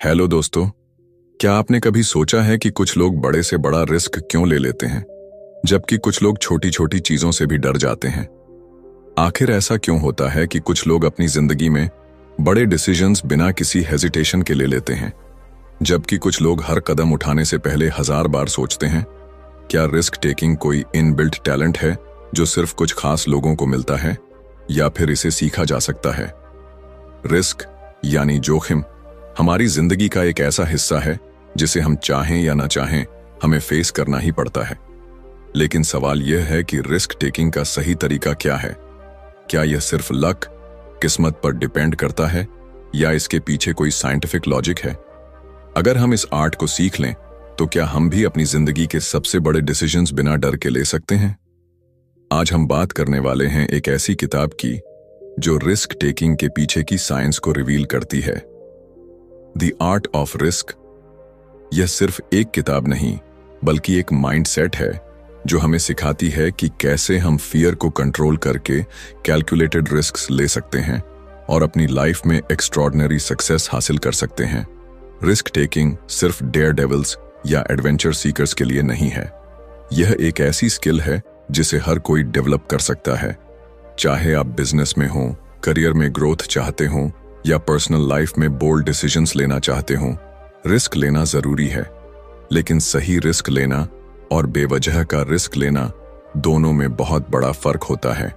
Hello दोस्तों। क्या आपने कभी सोचा है कि कुछ लोग बड़े से बड़ा रिस्क क्यों ले लेते हैं, जबकि कुछ लोग छोटी छोटी चीजों से भी डर जाते हैं? आखिर ऐसा क्यों होता है कि कुछ लोग अपनी जिंदगी में बड़े डिसीजंस बिना किसी हेजिटेशन के ले लेते हैं, जबकि कुछ लोग हर कदम उठाने से पहले 1000 बार सोचते हैं? क्या रिस्क टेकिंग कोई इनबिल्ट टैलेंट है जो सिर्फ कुछ खास लोगों को मिलता है, या फिर इसे सीखा जा सकता है? रिस्क यानी जोखिम हमारी जिंदगी का एक ऐसा हिस्सा है जिसे हम चाहें या ना चाहें हमें फेस करना ही पड़ता है। लेकिन सवाल यह है कि रिस्क टेकिंग का सही तरीका क्या है? क्या यह सिर्फ लक, किस्मत पर डिपेंड करता है, या इसके पीछे कोई साइंटिफिक लॉजिक है? अगर हम इस आर्ट को सीख लें तो क्या हम भी अपनी जिंदगी के सबसे बड़े डिसीजंस बिना डर के ले सकते हैं? आज हम बात करने वाले हैं एक ऐसी किताब की जो रिस्क टेकिंग के पीछे की साइंस को रिवील करती है, द आर्ट ऑफ रिस्क। यह सिर्फ एक किताब नहीं, बल्कि एक माइंडसेट है जो हमें सिखाती है कि कैसे हम फियर को कंट्रोल करके कैलकुलेटेड रिस्क्स ले सकते हैं और अपनी लाइफ में एक्स्ट्रॉर्डिनरी सक्सेस हासिल कर सकते हैं। रिस्क टेकिंग सिर्फ डेयर डेविल्स या एडवेंचर सीकर्स के लिए नहीं है। यह एक ऐसी स्किल है जिसे हर कोई डेवलप कर सकता है। चाहे आप बिजनेस में हो, करियर में ग्रोथ चाहते हो, या पर्सनल लाइफ में बोल्ड डिसीजंस लेना चाहते हो, रिस्क लेना जरूरी है। लेकिन सही रिस्क लेना और बेवजह का रिस्क लेना दोनों में बहुत बड़ा फर्क होता है।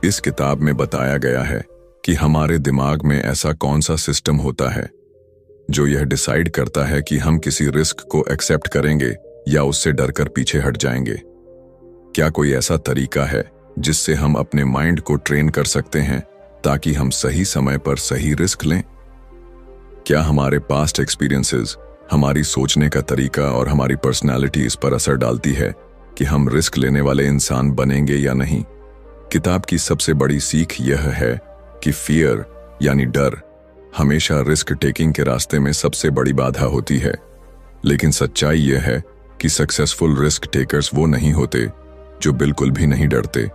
इस किताब में बताया गया है कि हमारे दिमाग में ऐसा कौन सा सिस्टम होता है जो यह डिसाइड करता है कि हम किसी रिस्क को एक्सेप्ट करेंगे या उससे डरकर पीछे हट जाएंगे। क्या कोई ऐसा तरीका है जिससे हम अपने माइंड को ट्रेन कर सकते हैं ताकि हम सही समय पर सही रिस्क लें? क्या हमारे पास्ट एक्सपीरियंसेस, हमारी सोचने का तरीका और हमारी पर्सनालिटी इस पर असर डालती है कि हम रिस्क लेने वाले इंसान बनेंगे या नहीं? किताब की सबसे बड़ी सीख यह है कि फियर यानी डर हमेशा रिस्क टेकिंग के रास्ते में सबसे बड़ी बाधा होती है। लेकिन सच्चाई यह है कि सक्सेसफुल रिस्क टेकर्स वो नहीं होते जो बिल्कुल भी नहीं डरते,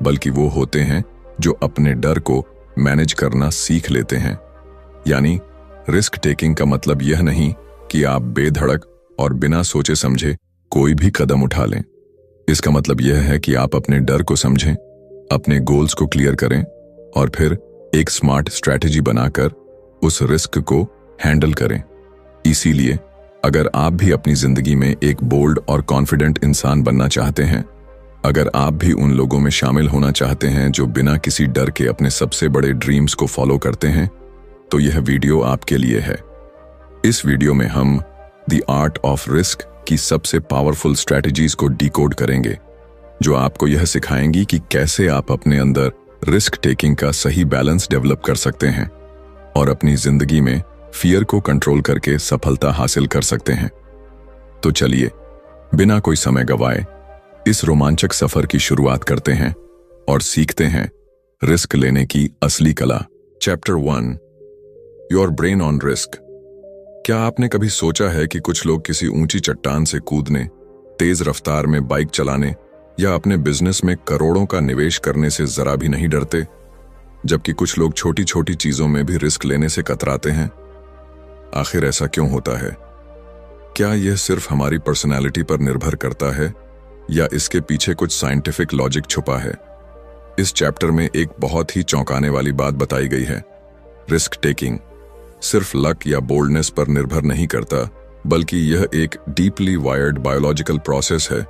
बल्कि वो होते हैं जो अपने डर को मैनेज करना सीख लेते हैं। यानी रिस्क टेकिंग का मतलब यह नहीं कि आप बेधड़क और बिना सोचे समझे कोई भी कदम उठा लें। इसका मतलब यह है कि आप अपने डर को समझें, अपने गोल्स को क्लियर करें और फिर एक स्मार्ट स्ट्रैटेजी बनाकर उस रिस्क को हैंडल करें। इसीलिए अगर आप भी अपनी जिंदगी में एक बोल्ड और कॉन्फिडेंट इंसान बनना चाहते हैं, अगर आप भी उन लोगों में शामिल होना चाहते हैं जो बिना किसी डर के अपने सबसे बड़े ड्रीम्स को फॉलो करते हैं, तो यह वीडियो आपके लिए है। इस वीडियो में हम द आर्ट ऑफ रिस्क की सबसे पावरफुल स्ट्रैटेजीज को डिकोड करेंगे, जो आपको यह सिखाएंगी कि कैसे आप अपने अंदर रिस्क टेकिंग का सही बैलेंस डेवलप कर सकते हैं और अपनी जिंदगी में फियर को कंट्रोल करके सफलता हासिल कर सकते हैं। तो चलिए बिना कोई समय गवाए इस रोमांचक सफर की शुरुआत करते हैं और सीखते हैं रिस्क लेने की असली कला। Chapter 1, your brain on risk. क्या आपने कभी सोचा है कि कुछ लोग किसी ऊंची चट्टान से कूदने, तेज रफ्तार में बाइक चलाने या अपने बिजनेस में करोड़ों का निवेश करने से जरा भी नहीं डरते, जबकि कुछ लोग छोटी छोटी चीजों में भी रिस्क लेने से कतराते हैं? आखिर ऐसा क्यों होता है? क्या यह सिर्फ हमारी पर्सनैलिटी पर निर्भर करता है, या इसके पीछे कुछ साइंटिफिक लॉजिक छुपा है? इस चैप्टर में एक बहुत ही चौंकाने वाली बात बताई गई है। रिस्क टेकिंग सिर्फ लक या बोल्डनेस पर निर्भर नहीं करता, बल्कि यह एक डीपली वायर्ड बायोलॉजिकल प्रोसेस है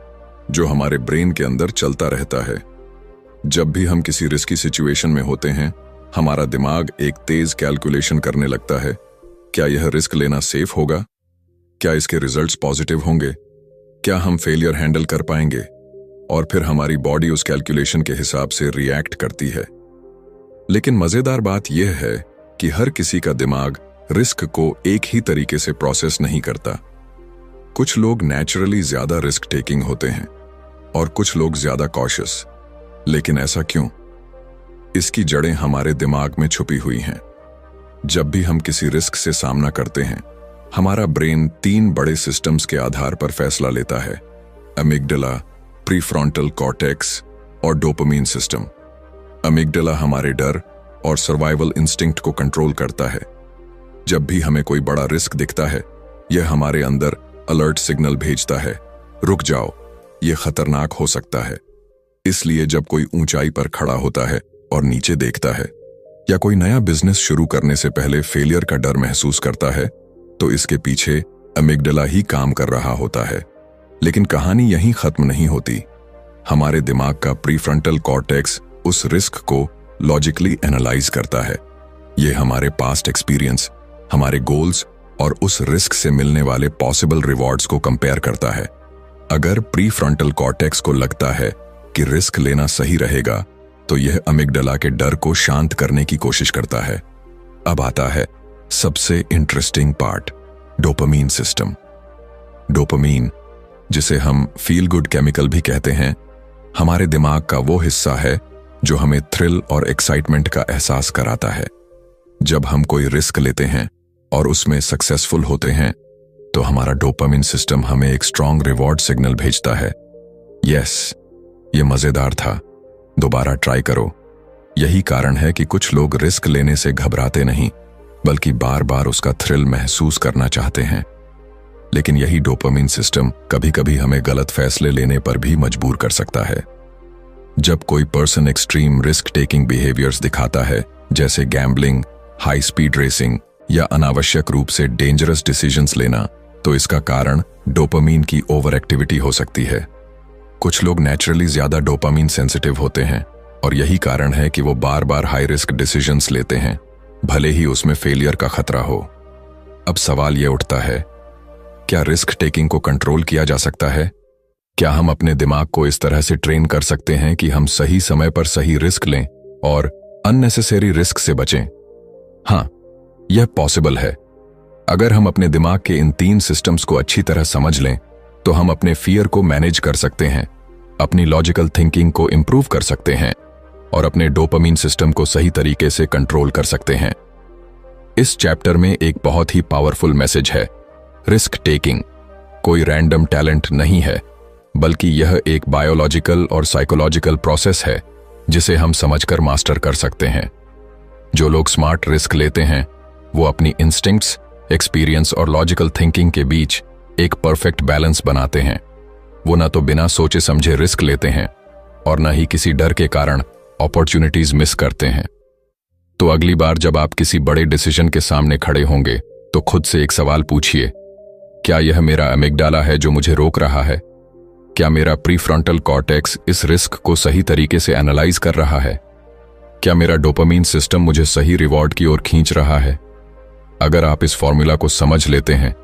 जो हमारे ब्रेन के अंदर चलता रहता है। जब भी हम किसी रिस्की सिचुएशन में होते हैं, हमारा दिमाग एक तेज कैलकुलेशन करने लगता है। क्या यह रिस्क लेना सेफ होगा? क्या इसके रिजल्ट्स पॉजिटिव होंगे? क्या हम फेलियर हैंडल कर पाएंगे? और फिर हमारी बॉडी उस कैलकुलेशन के हिसाब से रिएक्ट करती है। लेकिन मजेदार बात यह है कि हर किसी का दिमाग रिस्क को एक ही तरीके से प्रोसेस नहीं करता। कुछ लोग नेचुरली ज्यादा रिस्क टेकिंग होते हैं और कुछ लोग ज्यादा कॉशियस। लेकिन ऐसा क्यों? इसकी जड़ें हमारे दिमाग में छुपी हुई हैं। जब भी हम किसी रिस्क से सामना करते हैं, हमारा ब्रेन 3 बड़े सिस्टम्स के आधार पर फैसला लेता है: अमिगडाला, प्रीफ्रंटल कॉर्टेक्स और डोपामाइन सिस्टम। अमिगडाला हमारे डर और सर्वाइवल इंस्टिंक्ट को कंट्रोल करता है, जब भी हमें कोई बड़ा रिस्क दिखता है, यह हमारे अंदर अलर्ट सिग्नल भेजता है, रुक जाओ, यह खतरनाक हो सकता है। इसलिए जब कोई ऊंचाई पर खड़ा होता है और नीचे देखता है, या कोई नया बिजनेस शुरू करने से पहले फेलियर का डर महसूस करता है, तो इसके पीछे अमिगडाला ही काम कर रहा होता है। लेकिन कहानी यहीं खत्म नहीं होती। हमारे दिमाग का प्रीफ्रंटल कॉर्टेक्स उस रिस्क को लॉजिकली एनालाइज करता है। यह हमारे पास्ट एक्सपीरियंस, हमारे गोल्स और उस रिस्क से मिलने वाले पॉसिबल रिवॉर्ड्स को कंपेयर करता है। अगर प्रीफ्रंटल कॉर्टेक्स को लगता है कि रिस्क लेना सही रहेगा, तो यह अमिगडाला के डर को शांत करने की कोशिश करता है। अब आता है सबसे interesting part, dopamine system. Dopamine, जिसे हम फील गुड केमिकल भी कहते हैं, हमारे दिमाग का वो हिस्सा है जो हमें थ्रिल और एक्साइटमेंट का एहसास कराता है। जब हम कोई रिस्क लेते हैं और उसमें सक्सेसफुल होते हैं, तो हमारा डोपामीन सिस्टम हमें एक स्ट्रॉन्ग रिवॉर्ड सिग्नल भेजता है। यस, ये मजेदार था, दोबारा ट्राई करो। यही कारण है कि कुछ लोग रिस्क लेने से घबराते नहीं, बल्कि बार बार उसका थ्रिल महसूस करना चाहते हैं। लेकिन यही डोपामीन सिस्टम कभी कभी हमें गलत फैसले लेने पर भी मजबूर कर सकता है। जब कोई person extreme risk taking behaviours दिखाता है, जैसे गैम्बलिंग, हाई स्पीड रेसिंग या अनावश्यक रूप से डेंजरस डिसीजंस लेना, तो इसका कारण डोपामीन की ओवर एक्टिविटी हो सकती है। कुछ लोग नेचुरली ज्यादा डोपामीन सेंसिटिव होते हैं और यही कारण है कि वो बार बार हाई रिस्क डिसीजंस लेते हैं, भले ही उसमें फेलियर का खतरा हो। अब सवाल यह उठता है, क्या रिस्क टेकिंग को कंट्रोल किया जा सकता है? क्या हम अपने दिमाग को इस तरह से ट्रेन कर सकते हैं कि हम सही समय पर सही रिस्क लें और अननेसेसरी रिस्क से बचें? हाँ, यह पॉसिबल है। अगर हम अपने दिमाग के इन 3 सिस्टम्स को अच्छी तरह समझ लें, तो हम अपने फियर को मैनेज कर सकते हैं, अपनी लॉजिकल थिंकिंग को इंप्रूव कर सकते हैं और अपने डोपामीन सिस्टम को सही तरीके से कंट्रोल कर सकते हैं। इस चैप्टर में एक बहुत ही पावरफुल मैसेज है। रिस्क टेकिंग कोई रैंडम टैलेंट नहीं है, बल्कि यह एक बायोलॉजिकल और साइकोलॉजिकल प्रोसेस है जिसे हम समझकर मास्टर कर सकते हैं। जो लोग स्मार्ट रिस्क लेते हैं, वो अपनी इंस्टिंक्ट्स, एक्सपीरियंस और लॉजिकल थिंकिंग के बीच एक परफेक्ट बैलेंस बनाते हैं। वो ना तो बिना सोचे समझे रिस्क लेते हैं और ना ही किसी डर के कारण अपॉर्चुनिटीज मिस करते हैं। तो अगली बार जब आप किसी बड़े डिसीजन के सामने खड़े होंगे, तो खुद से एक सवाल पूछिए, क्या यह मेरा अमिगडाला है जो मुझे रोक रहा है? क्या मेरा प्रीफ्रंटल कॉर्टेक्स इस रिस्क को सही तरीके से एनालाइज कर रहा है? क्या मेरा डोपामीन सिस्टम मुझे सही रिवॉर्ड की ओर खींच रहा है? अगर आप इस फॉर्मूला को समझ लेते हैं,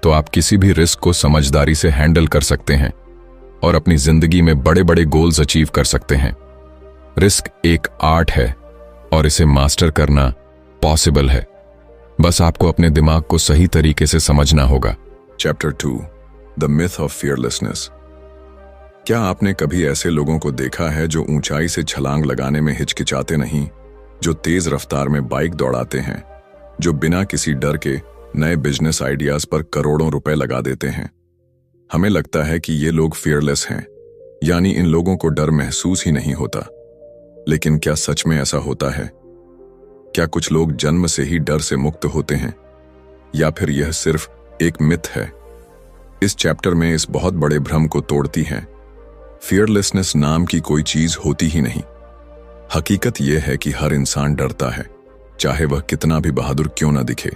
तो आप किसी भी रिस्क को समझदारी से हैंडल कर सकते हैं और अपनी जिंदगी में बड़े बड़े गोल्स अचीव कर सकते हैं। रिस्क एक आर्ट है और इसे मास्टर करना पॉसिबल है। बस आपको अपने दिमाग को सही तरीके से समझना होगा। Chapter 2, the myth of fearlessness. क्या आपने कभी ऐसे लोगों को देखा है जो ऊंचाई से छलांग लगाने में हिचकिचाते नहीं, जो तेज रफ्तार में बाइक दौड़ाते हैं, जो बिना किसी डर के नए बिजनेस आइडियाज पर करोड़ों रुपए लगा देते हैं? हमें लगता है कि ये लोग फियरलेस हैं, यानी इन लोगों को डर महसूस ही नहीं होता। लेकिन क्या सच में ऐसा होता है? क्या कुछ लोग जन्म से ही डर से मुक्त होते हैं, या फिर यह सिर्फ एक मिथ है? इस चैप्टर में इस बहुत बड़े भ्रम को तोड़ती है। फियरलेसनेस नाम की कोई चीज होती ही नहीं। हकीकत यह है कि हर इंसान डरता है, चाहे वह कितना भी बहादुर क्यों ना दिखे।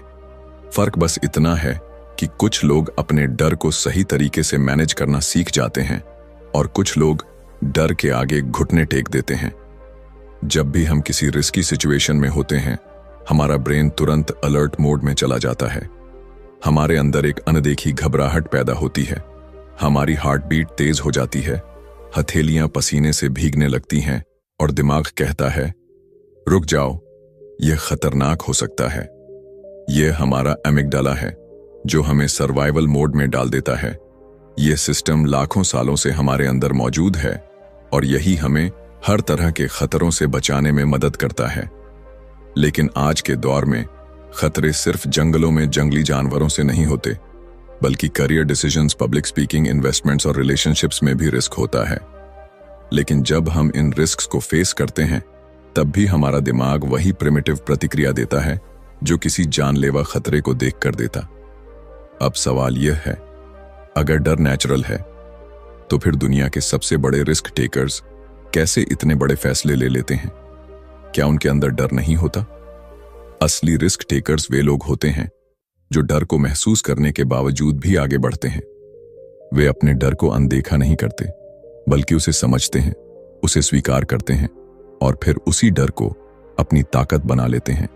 फर्क बस इतना है कि कुछ लोग अपने डर को सही तरीके से मैनेज करना सीख जाते हैं और कुछ लोग डर के आगे घुटने टेक देते हैं। जब भी हम किसी रिस्की सिचुएशन में होते हैं, हमारा ब्रेन तुरंत अलर्ट मोड में चला जाता है। हमारे अंदर एक अनदेखी घबराहट पैदा होती है, हमारी हार्ट बीट तेज हो जाती है, हथेलियां पसीने से भीगने लगती हैं और दिमाग कहता है, रुक जाओ, यह खतरनाक हो सकता है। यह हमारा अमिगडाला है जो हमें सर्वाइवल मोड में डाल देता है। यह सिस्टम लाखों सालों से हमारे अंदर मौजूद है और यही हमें हर तरह के खतरों से बचाने में मदद करता है। लेकिन आज के दौर में खतरे सिर्फ जंगलों में जंगली जानवरों से नहीं होते, बल्कि career decisions, public speaking, investments और रिलेशनशिप्स में भी रिस्क होता है। लेकिन जब हम इन रिस्क्स को फेस करते हैं, तब भी हमारा दिमाग वही प्रिमिटिव प्रतिक्रिया देता है, जो किसी जानलेवा खतरे को देख कर देता। अब सवाल यह है, अगर डर नेचुरल है तो फिर दुनिया के सबसे बड़े रिस्क टेकर्स कैसे इतने बड़े फैसले ले लेते हैं? क्या उनके अंदर डर नहीं होता? असली रिस्क टेकर्स वे लोग होते हैं जो डर को महसूस करने के बावजूद भी आगे बढ़ते हैं। वे अपने डर को अनदेखा नहीं करते, बल्कि उसे समझते हैं, उसे स्वीकार करते हैं और फिर उसी डर को अपनी ताकत बना लेते हैं।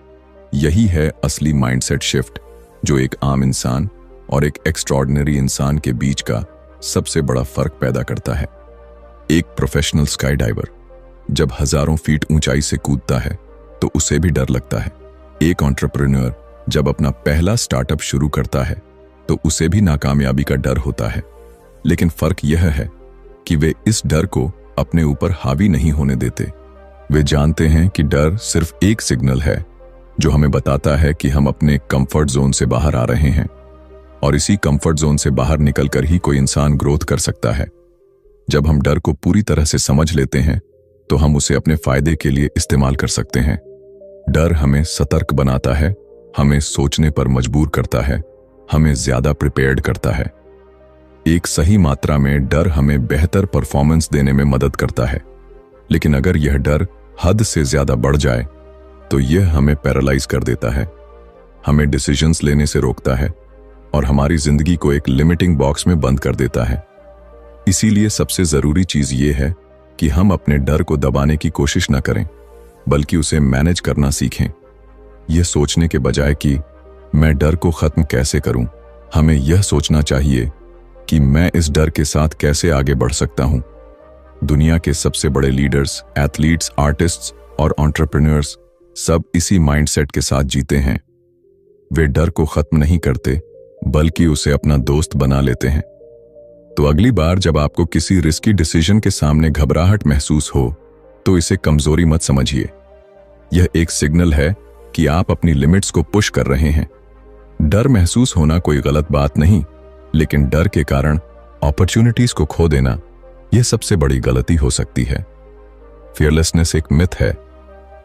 यही है असली माइंडसेट शिफ्ट जो एक आम इंसान और एक एक्स्ट्रॉर्डिनरी इंसान के बीच का सबसे बड़ा फर्क पैदा करता है। एक प्रोफेशनल स्काई डाइवर जब हजारों फीट ऊंचाई से कूदता है तो उसे भी डर लगता है। एक एंटरप्रेन्योर जब अपना पहला स्टार्टअप शुरू करता है तो उसे भी नाकामयाबी का डर होता है, लेकिन फर्क यह है कि वे इस डर को अपने ऊपर हावी नहीं होने देते। वे जानते हैं कि डर सिर्फ एक सिग्नल है जो हमें बताता है कि हम अपने कंफर्ट जोन से बाहर आ रहे हैं, और इसी कंफर्ट जोन से बाहर निकलकर ही कोई इंसान ग्रोथ कर सकता है। जब हम डर को पूरी तरह से समझ लेते हैं तो हम उसे अपने फायदे के लिए इस्तेमाल कर सकते हैं। डर हमें सतर्क बनाता है, हमें सोचने पर मजबूर करता है, हमें ज्यादा प्रिपेयर्ड करता है। एक सही मात्रा में डर हमें बेहतर परफॉर्मेंस देने में मदद करता है, लेकिन अगर यह डर हद से ज्यादा बढ़ जाए तो यह हमें पैरालाइज कर देता है, हमें डिसीजंस लेने से रोकता है और हमारी जिंदगी को एक लिमिटिंग बॉक्स में बंद कर देता है। इसीलिए सबसे जरूरी चीज ये है कि हम अपने डर को दबाने की कोशिश न करें, बल्कि उसे मैनेज करना सीखें। यह सोचने के बजाय कि मैं डर को खत्म कैसे करूं, हमें यह सोचना चाहिए कि मैं इस डर के साथ कैसे आगे बढ़ सकता हूं। दुनिया के सबसे बड़े लीडर्स, एथलीट्स, आर्टिस्ट्स और एंटरप्रेन्योर्स सब इसी माइंडसेट के साथ जीते हैं। वे डर को खत्म नहीं करते, बल्कि उसे अपना दोस्त बना लेते हैं। तो अगली बार जब आपको किसी रिस्की डिसीजन के सामने घबराहट महसूस हो तो इसे कमजोरी मत समझिए। यह एक सिग्नल है कि आप अपनी लिमिट्स को पुश कर रहे हैं। डर महसूस होना कोई गलत बात नहीं, लेकिन डर के कारण अपॉर्चुनिटीज को खो देना यह सबसे बड़ी गलती हो सकती है। फियरलेसनेस एक मिथ है,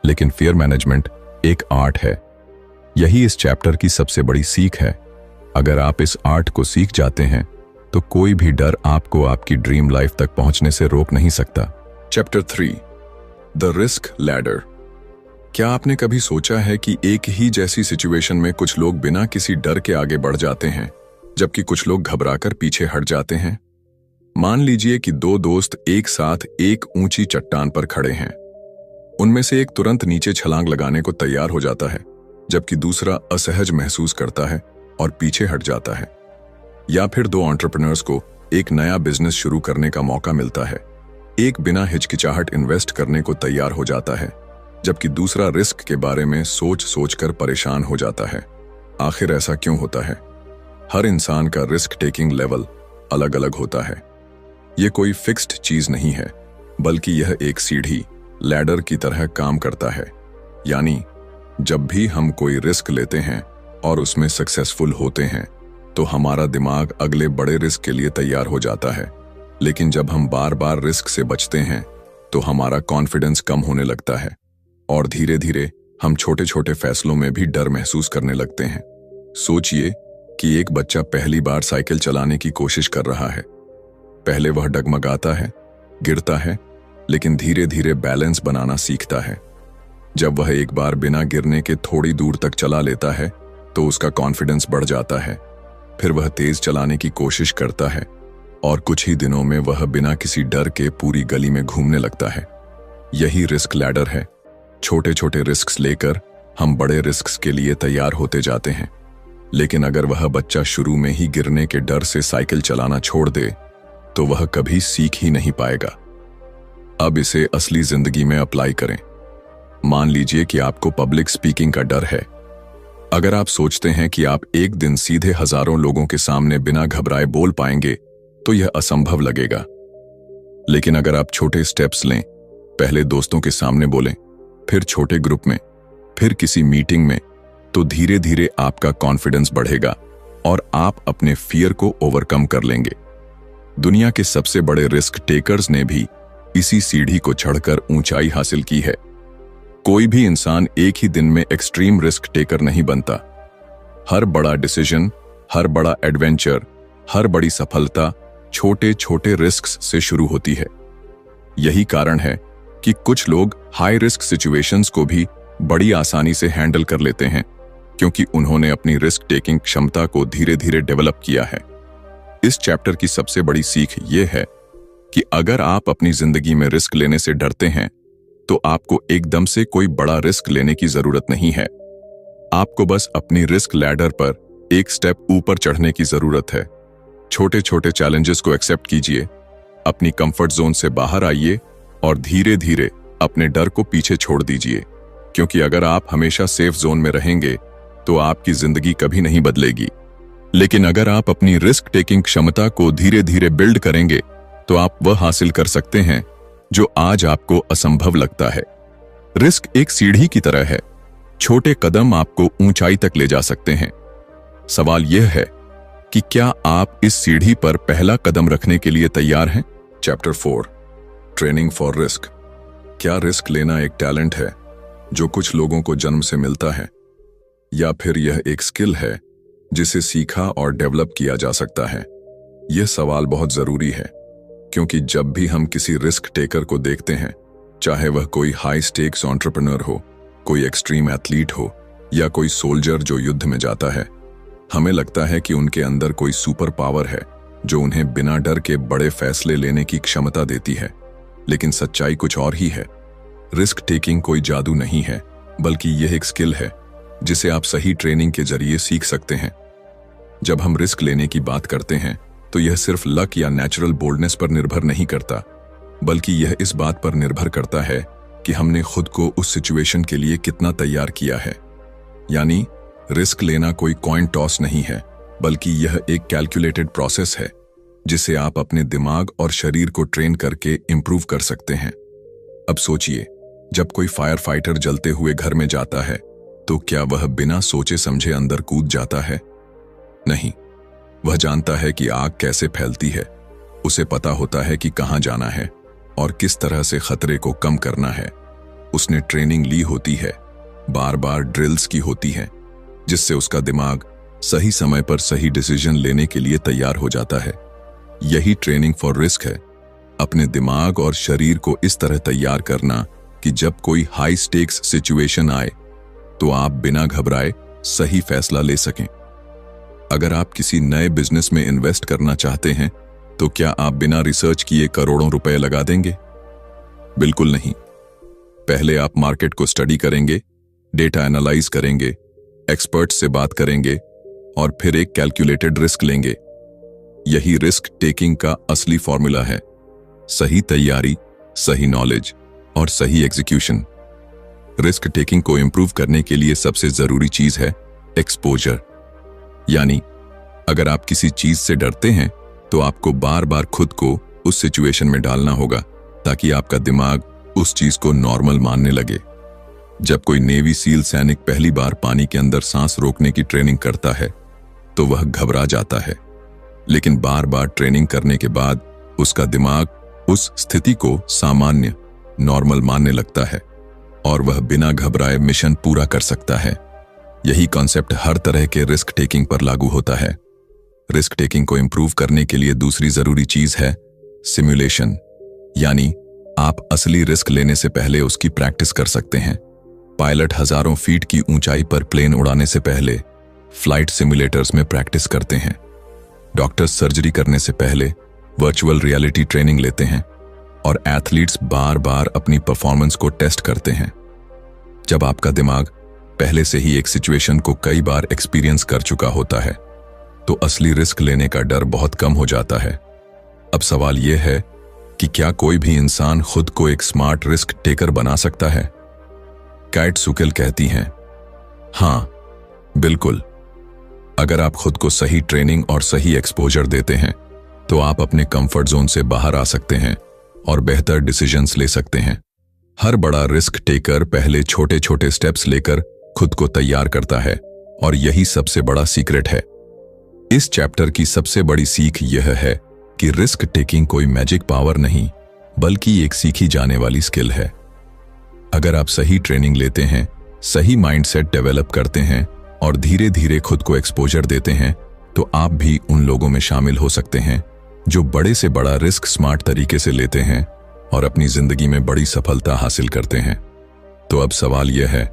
लेकिन फियर मैनेजमेंट एक आर्ट है। यही इस चैप्टर की सबसे बड़ी सीख है। अगर आप इस आर्ट को सीख जाते हैं तो कोई भी डर आपको आपकी ड्रीम लाइफ तक पहुंचने से रोक नहीं सकता। Chapter 3, the risk ladder. क्या आपने कभी सोचा है कि एक ही जैसी सिचुएशन में कुछ लोग बिना किसी डर के आगे बढ़ जाते हैं, जबकि कुछ लोग घबराकर पीछे हट जाते हैं? मान लीजिए कि दो दोस्त एक साथ एक ऊंची चट्टान पर खड़े हैं। उनमें से एक तुरंत नीचे छलांग लगाने को तैयार हो जाता है, जबकि दूसरा असहज महसूस करता है और पीछे हट जाता है। या फिर दो एंटरप्रेन्योर्स को एक नया बिजनेस शुरू करने का मौका मिलता है। एक बिना हिचकिचाहट इन्वेस्ट करने को तैयार हो जाता है, जबकि दूसरा रिस्क के बारे में सोच सोचकर परेशान हो जाता है। आखिर ऐसा क्यों होता है? हर इंसान का रिस्क टेकिंग लेवल अलग अलग होता है। यह कोई फिक्स्ड चीज नहीं है, बल्कि यह एक सीढ़ी, लैडर की तरह काम करता है। यानी जब भी हम कोई रिस्क लेते हैं और उसमें सक्सेसफुल होते हैं तो हमारा दिमाग अगले बड़े रिस्क के लिए तैयार हो जाता है। लेकिन जब हम बार बार रिस्क से बचते हैं तो हमारा कॉन्फिडेंस कम होने लगता है और धीरे धीरे हम छोटे छोटे फैसलों में भी डर महसूस करने लगते हैं। सोचिए कि एक बच्चा पहली बार साइकिल चलाने की कोशिश कर रहा है। पहले वह डगमगाता है, गिरता है, लेकिन धीरे धीरे बैलेंस बनाना सीखता है। जब वह एक बार बिना गिरने के थोड़ी दूर तक चला लेता है तो उसका कॉन्फिडेंस बढ़ जाता है। फिर वह तेज चलाने की कोशिश करता है और कुछ ही दिनों में वह बिना किसी डर के पूरी गली में घूमने लगता है। यही रिस्क लैडर है। छोटे छोटे रिस्क्स लेकर हम बड़े रिस्क्स के लिए तैयार होते जाते हैं। लेकिन अगर वह बच्चा शुरू में ही गिरने के डर से साइकिल चलाना छोड़ दे तो वह कभी सीख ही नहीं पाएगा। अब इसे असली जिंदगी में अप्लाई करें। मान लीजिए कि आपको पब्लिक स्पीकिंग का डर है। अगर आप सोचते हैं कि आप एक दिन सीधे हजारों लोगों के सामने बिना घबराए बोल पाएंगे तो यह असंभव लगेगा। लेकिन अगर आप छोटे स्टेप्स लें, पहले दोस्तों के सामने बोलें, फिर छोटे ग्रुप में, फिर किसी मीटिंग में, तो धीरे धीरे आपका कॉन्फिडेंस बढ़ेगा और आप अपने फियर को ओवरकम कर लेंगे। दुनिया के सबसे बड़े रिस्क टेकर्स ने भी इसी सीढ़ी को चढ़कर ऊंचाई हासिल की है। कोई भी इंसान एक ही दिन में एक्सट्रीम रिस्क टेकर नहीं बनता। हर बड़ा डिसीजन, हर बड़ा एडवेंचर, हर बड़ी सफलता छोटे छोटे रिस्क्स से शुरू होती है। यही कारण है कि कुछ लोग हाई रिस्क सिचुएशंस को भी बड़ी आसानी से हैंडल कर लेते हैं, क्योंकि उन्होंने अपनी रिस्क टेकिंग क्षमता को धीरे धीरे डेवलप किया है। इस चैप्टर की सबसे बड़ी सीख यह है कि अगर आप अपनी जिंदगी में रिस्क लेने से डरते हैं तो आपको एकदम से कोई बड़ा रिस्क लेने की जरूरत नहीं है। आपको बस अपनी रिस्क लैडर पर एक स्टेप ऊपर चढ़ने की जरूरत है। छोटे छोटे चैलेंजेस को एक्सेप्ट कीजिए, अपनी कंफर्ट जोन से बाहर आइए और धीरे धीरे अपने डर को पीछे छोड़ दीजिए, क्योंकि अगर आप हमेशा सेफ जोन में रहेंगे तो आपकी जिंदगी कभी नहीं बदलेगी। लेकिन अगर आप अपनी रिस्क टेकिंग क्षमता को धीरे धीरे बिल्ड करेंगे तो आप वह हासिल कर सकते हैं जो आज आपको असंभव लगता है। रिस्क एक सीढ़ी की तरह है, छोटे कदम आपको ऊंचाई तक ले जा सकते हैं। सवाल यह है कि क्या आप इस सीढ़ी पर पहला कदम रखने के लिए तैयार हैं? Chapter 4, training for risk. क्या रिस्क लेना एक टैलेंट है जो कुछ लोगों को जन्म से मिलता है, या फिर यह एक स्किल है जिसे सीखा और डेवलप किया जा सकता है? यह सवाल बहुत जरूरी है, क्योंकि जब भी हम किसी रिस्क टेकर को देखते हैं, चाहे वह कोई हाई स्टेक्स एंटरप्रेन्योर हो, कोई एक्सट्रीम एथलीट हो, या कोई सोल्जर जो युद्ध में जाता है, हमें लगता है कि उनके अंदर कोई सुपर पावर है जो उन्हें बिना डर के बड़े फैसले लेने की क्षमता देती है। लेकिन सच्चाई कुछ और ही है। रिस्क टेकिंग कोई जादू नहीं है, बल्कि यह एक स्किल है जिसे आप सही ट्रेनिंग के जरिए सीख सकते हैं। जब हम रिस्क लेने की बात करते हैं तो यह सिर्फ लक या नेचुरल बोल्डनेस पर निर्भर नहीं करता, बल्कि यह इस बात पर निर्भर करता है कि हमने खुद को उस सिचुएशन के लिए कितना तैयार किया है। यानी रिस्क लेना कोई कॉइन टॉस नहीं है, बल्कि यह एक कैलकुलेटेड प्रोसेस है जिसे आप अपने दिमाग और शरीर को ट्रेन करके इंप्रूव कर सकते हैं। अब सोचिए, जब कोई फायर फाइटर जलते हुए घर में जाता है तो क्या वह बिना सोचे समझे अंदर कूद जाता है? नहीं, वह जानता है कि आग कैसे फैलती है। उसे पता होता है कि कहां जाना है और किस तरह से खतरे को कम करना है। उसने ट्रेनिंग ली होती है, बार बार ड्रिल्स की होती है, जिससे उसका दिमाग सही समय पर सही डिसीजन लेने के लिए तैयार हो जाता है। यही ट्रेनिंग फॉर रिस्क है, अपने दिमाग और शरीर को इस तरह तैयार करना कि जब कोई हाई स्टेक्स सिचुएशन आए तो आप बिना घबराए सही फैसला ले सकें। अगर आप किसी नए बिजनेस में इन्वेस्ट करना चाहते हैं तो क्या आप बिना रिसर्च किए करोड़ों रुपए लगा देंगे? बिल्कुल नहीं। पहले आप मार्केट को स्टडी करेंगे, डेटा एनालाइज करेंगे, एक्सपर्ट से बात करेंगे और फिर एक कैलकुलेटेड रिस्क लेंगे। यही रिस्क टेकिंग का असली फॉर्मूला है। सही तैयारी, सही नॉलेज और सही एग्जीक्यूशन। रिस्क टेकिंग को इंप्रूव करने के लिए सबसे जरूरी चीज है एक्सपोजर। यानी अगर आप किसी चीज से डरते हैं तो आपको बार बार खुद को उस सिचुएशन में डालना होगा ताकि आपका दिमाग उस चीज को नॉर्मल मानने लगे। जब कोई नेवी सील सैनिक पहली बार पानी के अंदर सांस रोकने की ट्रेनिंग करता है तो वह घबरा जाता है, लेकिन बार बार ट्रेनिंग करने के बाद उसका दिमाग उस स्थिति को सामान्य, नॉर्मल मानने लगता है और वह बिना घबराए मिशन पूरा कर सकता है। यही कॉन्सेप्ट हर तरह के रिस्क टेकिंग पर लागू होता है। रिस्क टेकिंग को इंप्रूव करने के लिए दूसरी जरूरी चीज है सिमुलेशन। यानी आप असली रिस्क लेने से पहले उसकी प्रैक्टिस कर सकते हैं। पायलट हजारों फीट की ऊंचाई पर प्लेन उड़ाने से पहले फ्लाइट सिमुलेटर्स में प्रैक्टिस करते हैं। डॉक्टर्स सर्जरी करने से पहले वर्चुअल रियलिटी ट्रेनिंग लेते हैं और एथलीट्स बार बार अपनी परफॉर्मेंस को टेस्ट करते हैं। जब आपका दिमाग पहले से ही एक सिचुएशन को कई बार एक्सपीरियंस कर चुका होता है तो असली रिस्क लेने का डर बहुत कम हो जाता है। अब सवाल यह है कि क्या कोई भी इंसान खुद को एक स्मार्ट रिस्क टेकर बना सकता है? कैट सुकेल कहती हैं, हां, बिल्कुल। अगर आप खुद को सही ट्रेनिंग और सही एक्सपोजर देते हैं तो आप अपने कंफर्ट जोन से बाहर आ सकते हैं और बेहतर डिसीजंस ले सकते हैं। हर बड़ा रिस्क टेकर पहले छोटे छोटे स्टेप्स लेकर खुद को तैयार करता है और यही सबसे बड़ा सीक्रेट है। इस चैप्टर की सबसे बड़ी सीख यह है कि रिस्क टेकिंग कोई मैजिक पावर नहीं, बल्कि एक सीखी जाने वाली स्किल है। अगर आप सही ट्रेनिंग लेते हैं, सही माइंडसेट डेवलप करते हैं और धीरे धीरे खुद को एक्सपोजर देते हैं, तो आप भी उन लोगों में शामिल हो सकते हैं जो बड़े से बड़ा रिस्क स्मार्ट तरीके से लेते हैं और अपनी जिंदगी में बड़ी सफलता हासिल करते हैं। तो अब सवाल यह है,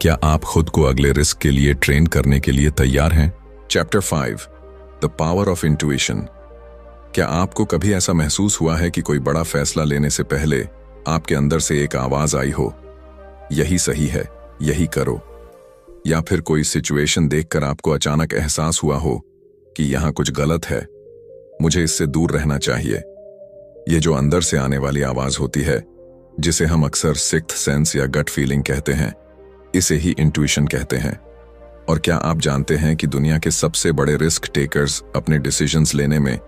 क्या आप खुद को अगले रिस्क के लिए ट्रेन करने के लिए तैयार हैं? Chapter 5, the power of intuition. क्या आपको कभी ऐसा महसूस हुआ है कि कोई बड़ा फैसला लेने से पहले आपके अंदर से एक आवाज आई हो, यही सही है, यही करो? या फिर कोई सिचुएशन देखकर आपको अचानक एहसास हुआ हो कि यहां कुछ गलत है, मुझे इससे दूर रहना चाहिए? ये जो अंदर से आने वाली आवाज होती है, जिसे हम अक्सर सिक्स्थ सेंस या गट फीलिंग कहते हैं, इसे ही इंट्यूशन कहते हैं। और क्या आप जानते हैं कि दुनिया के सबसे बड़े रिस्क टेकर्स अपने डिसीजंस लेने में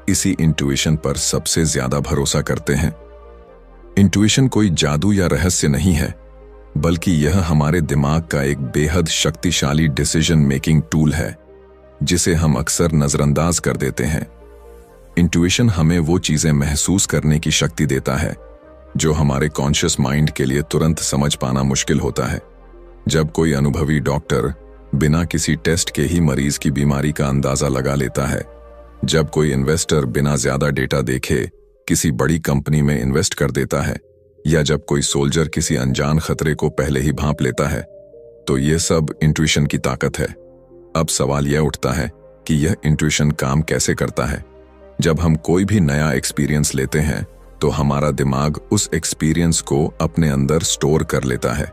इसी इंट्यूशन पर सबसे ज्यादा भरोसा करते हैं? इंट्यूशन कोई जादू या रहस्य नहीं है, बल्कि यह हमारे दिमाग का एक बेहद शक्तिशाली डिसीजन मेकिंग टूल है, जिसे हम अक्सर नजरअंदाज कर देते हैं। इंट्यूशन हमें वो चीजें महसूस करने की शक्ति देता है जो हमारे कॉन्शियस माइंड के लिए तुरंत समझ पाना मुश्किल होता है। जब कोई अनुभवी डॉक्टर बिना किसी टेस्ट के ही मरीज की बीमारी का अंदाजा लगा लेता है, जब कोई इन्वेस्टर बिना ज्यादा डेटा देखे किसी बड़ी कंपनी में इन्वेस्ट कर देता है, या जब कोई सोल्जर किसी अनजान खतरे को पहले ही भांप लेता है, तो यह सब इंट्यूशन की ताकत है। अब सवाल यह उठता है कि यह इंट्यूशन काम कैसे करता है? जब हम कोई भी नया एक्सपीरियंस लेते हैं, तो हमारा दिमाग उस एक्सपीरियंस को अपने अंदर स्टोर कर लेता है।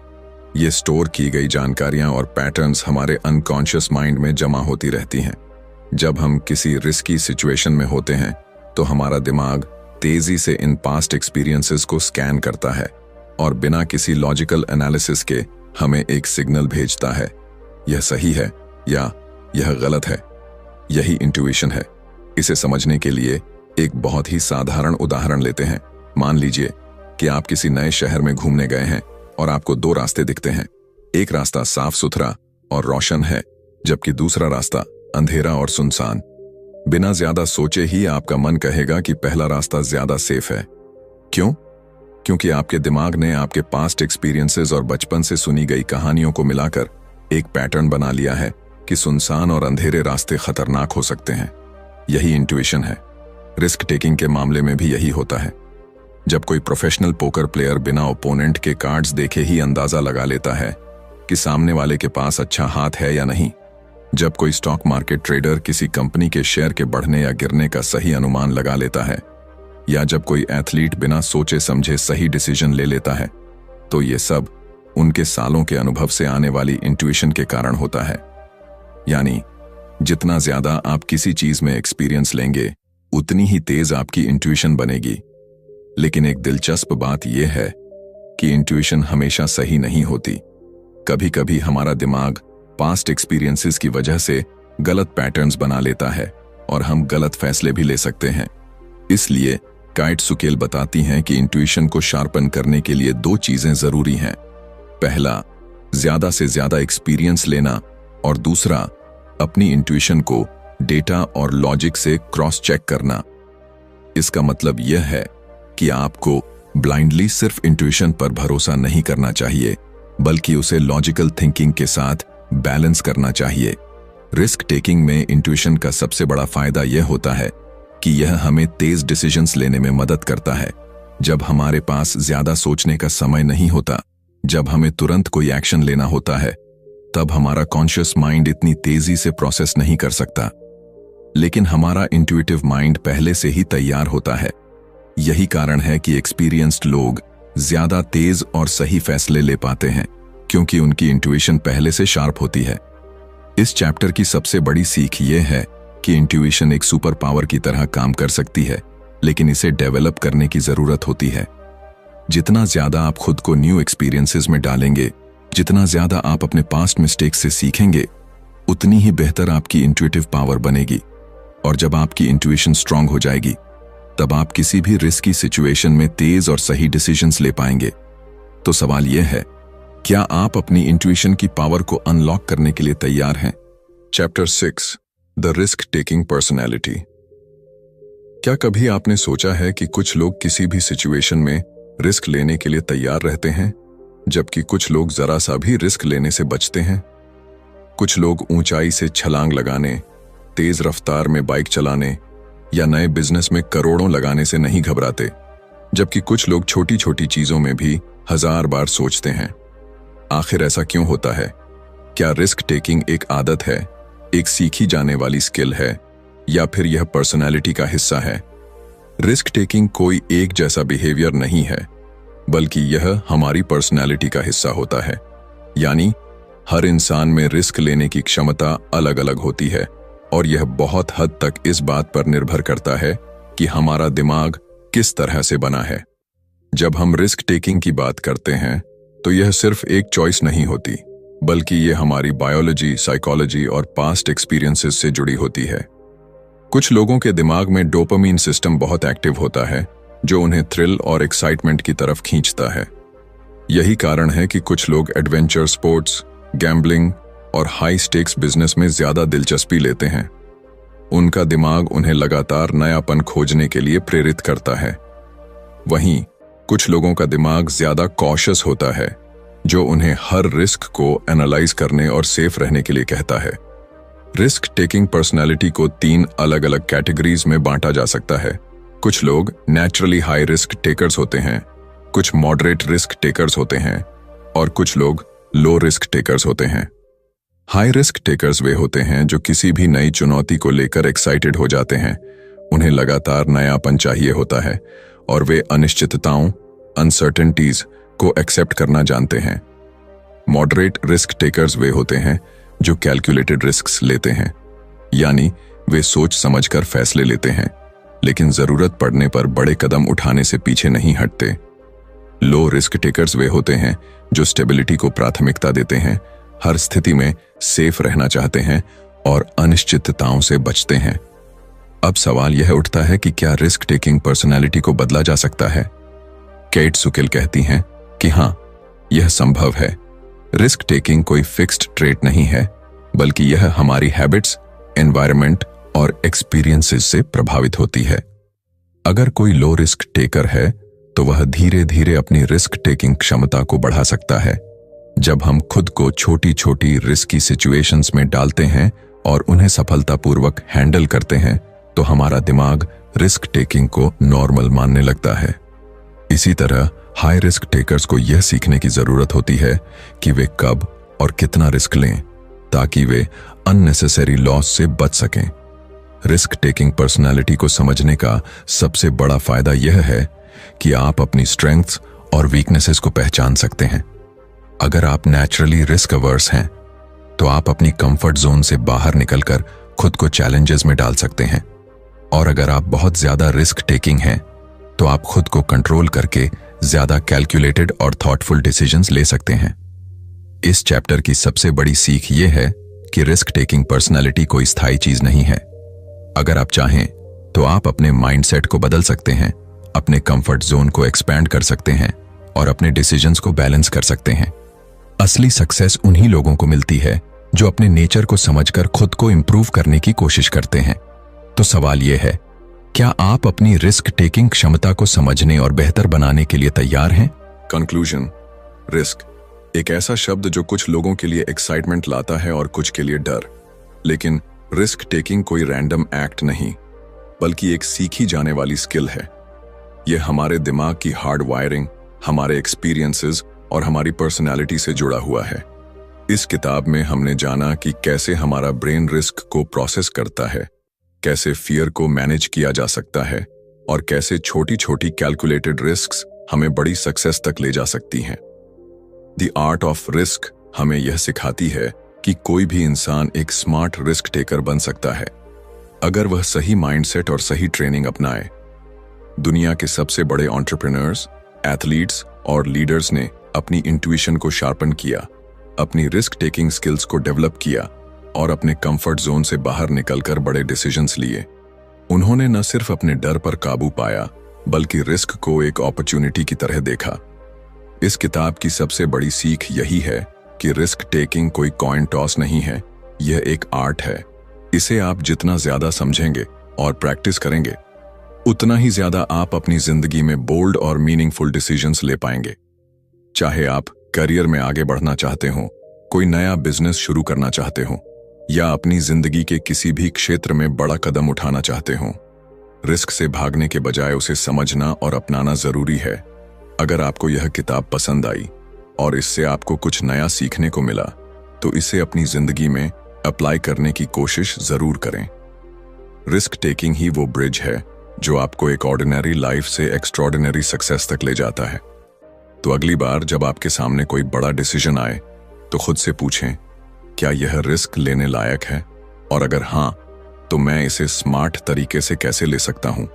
ये स्टोर की गई जानकारियां और पैटर्न्स हमारे अनकॉन्शियस माइंड में जमा होती रहती हैं। जब हम किसी रिस्की सिचुएशन में होते हैं, तो हमारा दिमाग तेजी से इन पास्ट एक्सपीरियंसेस को स्कैन करता है और बिना किसी लॉजिकल एनालिसिस के हमें एक सिग्नल भेजता है, यह सही है या यह गलत है। यही इंट्यूशन है। इसे समझने के लिए एक बहुत ही साधारण उदाहरण लेते हैं। मान लीजिए कि आप किसी नए शहर में घूमने गए हैं और आपको दो रास्ते दिखते हैं। एक रास्ता साफ सुथरा और रोशन है, जबकि दूसरा रास्ता अंधेरा और सुनसान। बिना ज्यादा सोचे ही आपका मन कहेगा कि पहला रास्ता ज्यादा सेफ है। क्यों? क्योंकि आपके दिमाग ने आपके पास्ट एक्सपीरियंसेस और बचपन से सुनी गई कहानियों को मिलाकर एक पैटर्न बना लिया है कि सुनसान और अंधेरे रास्ते खतरनाक हो सकते हैं। यही इंट्यूशन है। रिस्क टेकिंग के मामले में भी यही होता है। जब कोई प्रोफेशनल पोकर प्लेयर बिना ओपोनेंट के कार्ड्स देखे ही अंदाजा लगा लेता है कि सामने वाले के पास अच्छा हाथ है या नहीं, जब कोई स्टॉक मार्केट ट्रेडर किसी कंपनी के शेयर के बढ़ने या गिरने का सही अनुमान लगा लेता है, या जब कोई एथलीट बिना सोचे समझे सही डिसीजन ले लेता है, तो ये सब उनके सालों के अनुभव से आने वाली इंट्यूशन के कारण होता है। यानी जितना ज्यादा आप किसी चीज में एक्सपीरियंस लेंगे, उतनी ही तेज आपकी इंट्यूशन बनेगी। लेकिन एक दिलचस्प बात यह है कि इंट्यूशन हमेशा सही नहीं होती। कभी कभी हमारा दिमाग पास्ट एक्सपीरियंसेस की वजह से गलत पैटर्न्स बना लेता है और हम गलत फैसले भी ले सकते हैं। इसलिए काइट्सुकेल बताती हैं कि इंट्यूशन को शार्पन करने के लिए दो चीजें जरूरी हैं। पहला, ज्यादा से ज्यादा एक्सपीरियंस लेना, और दूसरा, अपनी इंट्यूशन को डेटा और लॉजिक से क्रॉस चेक करना। इसका मतलब यह है कि आपको ब्लाइंडली सिर्फ इंट्यूशन पर भरोसा नहीं करना चाहिए, बल्कि उसे लॉजिकल थिंकिंग के साथ बैलेंस करना चाहिए। रिस्क टेकिंग में इंट्यूशन का सबसे बड़ा फायदा यह होता है कि यह हमें तेज डिसीजंस लेने में मदद करता है। जब हमारे पास ज्यादा सोचने का समय नहीं होता, जब हमें तुरंत कोई एक्शन लेना होता है, तब हमारा कॉन्शियस माइंड इतनी तेजी से प्रोसेस नहीं कर सकता। लेकिन हमारा इंट्यूटिव माइंड पहले से ही तैयार होता है। यही कारण है कि एक्सपीरियंस्ड लोग ज्यादा तेज और सही फैसले ले पाते हैं, क्योंकि उनकी इंट्यूशन पहले से शार्प होती है। इस चैप्टर की सबसे बड़ी सीख यह है कि इंट्यूशन एक सुपर पावर की तरह काम कर सकती है, लेकिन इसे डेवलप करने की जरूरत होती है। जितना ज्यादा आप खुद को न्यू एक्सपीरियंसेस में डालेंगे, जितना ज्यादा आप अपने पास्ट मिस्टेक्स से सीखेंगे, उतनी ही बेहतर आपकी इंट्यूटिव पावर बनेगी। और जब आपकी इंट्यूशन स्ट्रांग हो जाएगी, तब आप किसी भी रिस्की सिचुएशन में तेज और सही डिसीजंस ले पाएंगे। तो सवाल यह है, क्या आप अपनी इंट्यूशन की पावर को अनलॉक करने के लिए तैयार हैं? Chapter 6, the risk taking personality. क्या कभी आपने सोचा है कि कुछ लोग किसी भी सिचुएशन में रिस्क लेने के लिए तैयार रहते हैं, जबकि कुछ लोग जरा सा भी रिस्क लेने से बचते हैं। कुछ लोग ऊंचाई से छलांग लगाने, तेज रफ्तार में बाइक चलाने या नए बिजनेस में करोड़ों लगाने से नहीं घबराते, जबकि कुछ लोग छोटी छोटी चीजों में भी 1000 बार सोचते हैं। आखिर ऐसा क्यों होता है? क्या रिस्क टेकिंग एक आदत है, एक सीखी जाने वाली स्किल है, या फिर यह पर्सनैलिटी का हिस्सा है? रिस्क टेकिंग कोई एक जैसा बिहेवियर नहीं है, बल्कि यह हमारी पर्सनैलिटी का हिस्सा होता है। यानी हर इंसान में रिस्क लेने की क्षमता अलग अलग होती है, और यह बहुत हद तक इस बात पर निर्भर करता है कि हमारा दिमाग किस तरह से बना है। जब हम रिस्क टेकिंग की बात करते हैं तो यह सिर्फ एक चॉइस नहीं होती, बल्कि यह हमारी बायोलॉजी, साइकोलॉजी और पास्ट एक्सपीरियंसेस से जुड़ी होती है। कुछ लोगों के दिमाग में डोपामीन सिस्टम बहुत एक्टिव होता है, जो उन्हें थ्रिल और एक्साइटमेंट की तरफ खींचता है। यही कारण है कि कुछ लोग एडवेंचर स्पोर्ट्स, गैम्बलिंग और हाई स्टेक्स बिजनेस में ज्यादा दिलचस्पी लेते हैं। उनका दिमाग उन्हें लगातार नयापन खोजने के लिए प्रेरित करता है। वहीं कुछ लोगों का दिमाग ज्यादा कॉशियस होता है, जो उन्हें हर रिस्क को एनालाइज करने और सेफ रहने के लिए कहता है। रिस्क टेकिंग पर्सनैलिटी को 3 अलग अलग कैटेगरीज में बांटा जा सकता है। कुछ लोग नेचुरली हाई रिस्क टेकर्स होते हैं, कुछ मॉडरेट रिस्क टेकर्स होते हैं, और कुछ लोग लो रिस्क टेकर्स होते हैं। हाई रिस्क टेकर्स वे होते हैं जो किसी भी नई चुनौती को लेकर एक्साइटेड हो जाते हैं। उन्हें लगातार नयापन चाहिए होता है और वे अनिश्चितताओं, अनसर्टेनिटीज को एक्सेप्ट करना जानते हैं। मॉडरेट रिस्क टेकर्स वे होते हैं जो कैलकुलेटेड रिस्क्स लेते हैं, यानी वे सोच समझकर फैसले लेते हैं, लेकिन जरूरत पड़ने पर बड़े कदम उठाने से पीछे नहीं हटते। लो रिस्क टेकर्स वे होते हैं जो स्टेबिलिटी को प्राथमिकता देते हैं, हर स्थिति में सेफ रहना चाहते हैं और अनिश्चितताओं से बचते हैं। अब सवाल यह उठता है कि क्या रिस्क टेकिंग पर्सनैलिटी को बदला जा सकता है? केट सुकिल कहती हैं कि हाँ, यह संभव है। रिस्क टेकिंग कोई फिक्स्ड ट्रेट नहीं है, बल्कि यह हमारी हैबिट्स, एनवायरनमेंट और एक्सपीरियंसेस से प्रभावित होती है। अगर कोई लो रिस्क टेकर है तो वह धीरे धीरे अपनी रिस्क टेकिंग क्षमता को बढ़ा सकता है। जब हम खुद को छोटी छोटी रिस्की सिचुएशंस में डालते हैं और उन्हें सफलतापूर्वक हैंडल करते हैं, तो हमारा दिमाग रिस्क टेकिंग को नॉर्मल मानने लगता है। इसी तरह हाई रिस्क टेकर्स को यह सीखने की जरूरत होती है कि वे कब और कितना रिस्क लें, ताकि वे अननेसेसरी लॉस से बच सकें। रिस्क टेकिंग पर्सनालिटी को समझने का सबसे बड़ा फायदा यह है कि आप अपनी स्ट्रेंथ्स और वीकनेसेस को पहचान सकते हैं। अगर आप नेचुरली रिस्क अवर्स हैं, तो आप अपनी कंफर्ट जोन से बाहर निकलकर खुद को चैलेंजेस में डाल सकते हैं। और अगर आप बहुत ज्यादा रिस्क टेकिंग हैं, तो आप खुद को कंट्रोल करके ज्यादा कैलकुलेटेड और थॉटफुल डिसीजंस ले सकते हैं। इस चैप्टर की सबसे बड़ी सीख यह है कि रिस्क टेकिंग पर्सनैलिटी कोई स्थायी चीज नहीं है। अगर आप चाहें तो आप अपने माइंडसेट को बदल सकते हैं, अपने कंफर्ट जोन को एक्सपैंड कर सकते हैं और अपने डिसीजंस को बैलेंस कर सकते हैं। असली सक्सेस उन्हीं लोगों को मिलती है जो अपने नेचर को समझकर खुद को इंप्रूव करने की कोशिश करते हैं। तो सवाल यह है, क्या आप अपनी रिस्क टेकिंग क्षमता को समझने और बेहतर बनाने के लिए तैयार हैं? कंक्लूजन। रिस्क एक ऐसा शब्द जो कुछ लोगों के लिए एक्साइटमेंट लाता है और कुछ के लिए डर। लेकिन रिस्क टेकिंग कोई रैंडम एक्ट नहीं, बल्कि एक सीखी जाने वाली स्किल है। यह हमारे दिमाग की हार्ड वायरिंग, हमारे एक्सपीरियंसेस और हमारी पर्सनैलिटी से जुड़ा हुआ है। इस किताब में हमने जाना कि कैसे हमारा ब्रेन रिस्क को प्रोसेस करता है, कैसे फियर को मैनेज किया जा सकता है और कैसे छोटी छोटी कैलकुलेटेड रिस्क्स हमें बड़ी सक्सेस तक ले जा सकती हैं। द आर्ट ऑफ रिस्क हमें यह सिखाती है कि कोई भी इंसान एक स्मार्ट रिस्क टेकर बन सकता है, अगर वह सही माइंडसेट और सही ट्रेनिंग अपनाए। दुनिया के सबसे बड़े एंटरप्रेन्योर्स, एथलीट्स और लीडर्स ने अपनी इंट्यूशन को शार्पन किया, अपनी रिस्क टेकिंग स्किल्स को डेवलप किया और अपने कंफर्ट जोन से बाहर निकलकर बड़े डिसीजंस लिए। उन्होंने न सिर्फ अपने डर पर काबू पाया, बल्कि रिस्क को एक अपॉर्चुनिटी की तरह देखा। इस किताब की सबसे बड़ी सीख यही है कि रिस्क टेकिंग कोई कॉइन टॉस नहीं है, यह एक आर्ट है। इसे आप जितना ज्यादा समझेंगे और प्रैक्टिस करेंगे, उतना ही ज्यादा आप अपनी जिंदगी में बोल्ड और मीनिंगफुल डिसीजंस ले पाएंगे। चाहे आप करियर में आगे बढ़ना चाहते हो, कोई नया बिजनेस शुरू करना चाहते हो या अपनी जिंदगी के किसी भी क्षेत्र में बड़ा कदम उठाना चाहते हो, रिस्क से भागने के बजाय उसे समझना और अपनाना जरूरी है। अगर आपको यह किताब पसंद आई और इससे आपको कुछ नया सीखने को मिला तो इसे अपनी जिंदगी में अप्लाई करने की कोशिश जरूर करें। रिस्क टेकिंग ही वो ब्रिज है जो आपको एक ऑर्डिनरी लाइफ से एक्स्ट्रॉर्डिनरी सक्सेस तक ले जाता है। तो अगली बार जब आपके सामने कोई बड़ा डिसीजन आए तो खुद से पूछें, क्या यह रिस्क लेने लायक है, और अगर हां तो मैं इसे स्मार्ट तरीके से कैसे ले सकता हूं।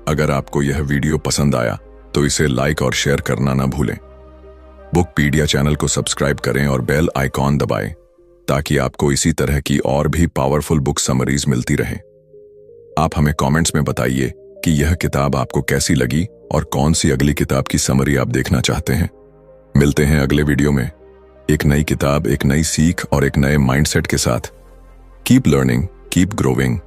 अगर आपको यह वीडियो पसंद आया तो इसे लाइक और शेयर करना ना भूलें। बुकपीडिया चैनल को सब्सक्राइब करें और बेल आइकॉन दबाएं ताकि आपको इसी तरह की और भी पावरफुल बुक समरीज मिलती रहें। आप हमें कमेंट्स में बताइए कि यह किताब आपको कैसी लगी और कौन सी अगली किताब की समरी आप देखना चाहते हैं। मिलते हैं अगले वीडियो में एक नई किताब, एक नई सीख और एक नए माइंडसेट के साथ। Keep learning, keep growing